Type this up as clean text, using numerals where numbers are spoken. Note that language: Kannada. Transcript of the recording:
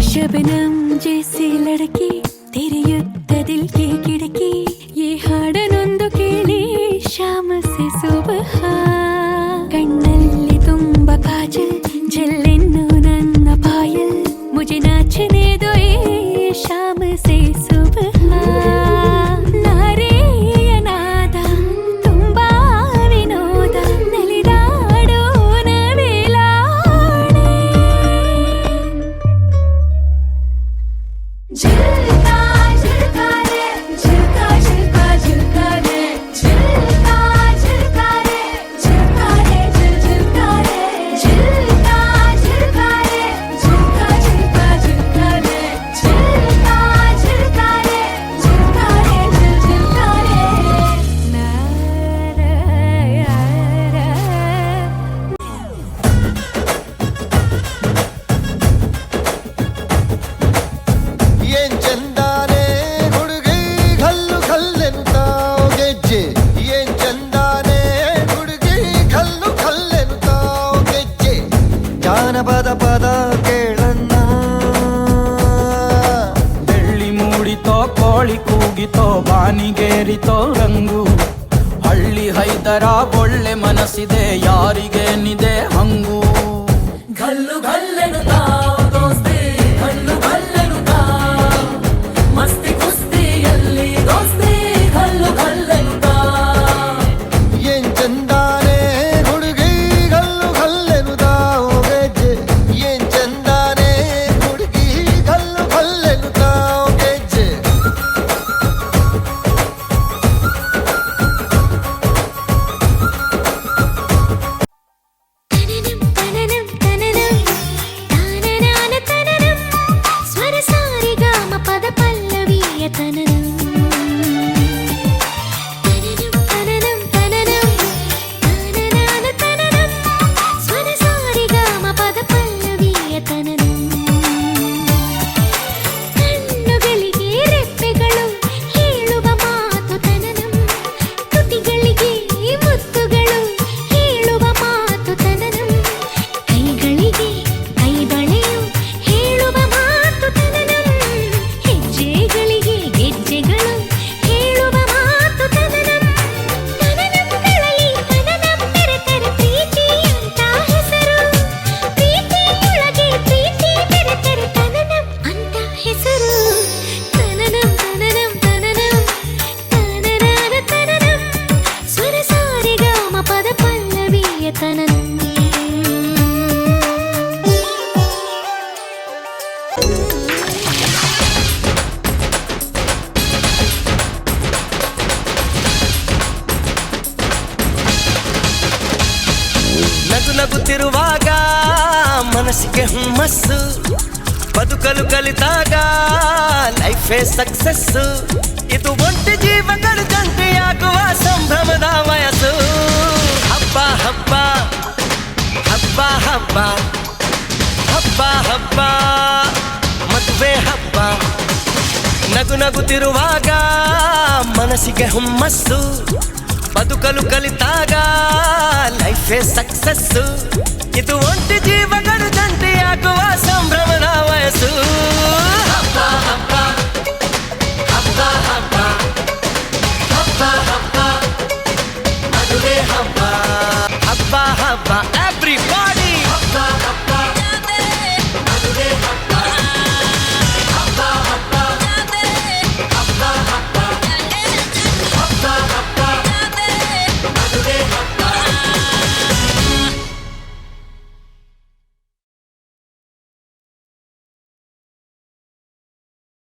शबनम जैसी लड़की तेरे युद्ध दिल की खिड़की ये हाडनೊಂದು ಕೇಳಿ शाम से सुबह कಣ್ಣಲ್ಲಿ ತುಂಬ काजल जल्लेन्नु ನನ್ನ पायल मुझे नाचने दो ये शाम से सुबह नारेಯ ನಾದ ತುಂಬಾ ವಿನೋದ ನಲಿದಾಡೋಣ ವೇಲಾಣೆ झिलका झिलका रे झिलका झिलका झिलका रे झिलका झिलका रे झिलका रे झिलका रे झिलका झिलका रे झिलका झिलका झिलका रे झिलका झिलका रे झिलका रे झिलका रे ना रा रा ಏನ್ ಚಂದಾನೆ ಹುಡುಗಿ ಕಲ್ಲು ಕಲ್ಲೆನುತ್ತಾವ್ ಗೆಜ್ಜೆ ಏನ್ ಚಂದಾನೆ ಹುಡುಗಿ ಕಲ್ಲು ಕಲ್ಲೆನುತ್ತಾವ್ ಗೆಜ್ಜೆ ಜಾನಪದ ಪದ ಕೇಳನ್ನ ಬೆಳ್ಳಿ ಮೂಡಿತೋ ಕೋಳಿ ಕೂಗಿತೋ ಬಾನಿಗೇರಿತೋ ರಂಗು ಹಳ್ಳಿ ಹೈದರ ಒಳ್ಳೆ ಮನಸ್ಸಿದೆ ಯಾರಿಗೇನಿದೆ ಹಂಗು ಗಲ್ಲು ಗಲ್ಲೆನುತ್ತಾ ದೋಸ್ತಿ ಗಲ್ಲು ಗಲ್ಲೆನುತ್ತಾ ಮಸ್ತಿ ಕುಸ್ತಿಯಲ್ಲಿ ದೋಸ್ತಿ ಗಲ್ಲು ಗಲ್ಲೆನುತ್ತಾ ಏನ್ ಚಂದಾನೆ ಹುಡುಗಿ ಕಲ್ಲು ಕಲ್ಲೆನುತ್ತಾವ್ ಗೆಜ್ಜೆ ಏನ್ ಚಂದಾನೆ ಹುಡುಗಿ ಕಲ್ಲು ಕಲ್ಲೆನುತ್ತಾವ್ ಗೆಜ್ಜೆ तननम तननम ताननान तननम स्वर सारिगाम पद पल्लवीय तननम तननम तननम ताननान तननम स्वर सारिगाम पद पल्लवीय तननम ಕಣ್ಣುಗಳಿಗೆ ರೆಪ್ಪೆಗಳು ಹೇಳುವ ಮಾತು ತನನಂ ತುಟಿಗಳಿಗೆ ಮುತ್ತುಗಳು ಹೇಳುವ ಮಾತು ತನನಂ ಕೈಗಳಿಗೆ ಕೈಬಳೆಯು ಹೇಳುವ ಮಾತು ತನನಂ ಹೆಜ್ಜೆಗಳಿಗೆ ಗೆಜ್ಜೆಗಳು ಹೇಳುವ ಮಾತು ತನನಂ ತನನಂಗಳಲ್ಲಿ ತನನಂ ಬೆರೆತರೆ ಪ್ರೀತಿ ಅಂತ ಹೆಸರು ಪ್ರೀತಿಯೊಳಗೆ ಪ್ರೀತಿ ಬೆರೆತರೆ ತನನಂ ಅಂತ ಹೆಸರು ತನನಂ ತನನಂ ತನನಂ ತನನಾನ ತನನಂ ಸ್ವರ ಸಾರಿಗಾಮ ಪದ ಪಲ್ಲವಿಯ ತನನಂ ನಗು ನಗುತ್ತಿರುವಾಗ ಮನಸ್ಸಿಗೆ ಹುಮ್ಮಸ್ಸು ಬದುಕಲು ಕಲಿತಾಗ ಲೈಫೇ ಸಕ್ಸಸ್ಸು ಇದು ಒಂಟಿ ಜೀವಗಳು ಜಂಟಿಯಾಗುವ ಸಂಭ್ರಮದ ವಯಸ್ಸು ಹಬ್ಬ ಹಬ್ಬ ಹಬ್ಬ ಹಬ್ಬ ಹಬ್ಬ ಹಬ್ಬ ಮದುವೆ ಹಬ್ಬ ನಗು ನಗುತ್ತಿರುವಾಗ ಮನಸ್ಸಿಗೆ ಹುಮ್ಮಸ್ಸು ಬದುಕಲು ಕಲಿತಾಗ ಲೈಫೇ ಸಕ್ಸಸ್ಸು ಇದು ಒಂಟಿ ಜೀವಗಳು ಜಂಟಿಯಾಗುವ ಸಂಭ್ರಮದ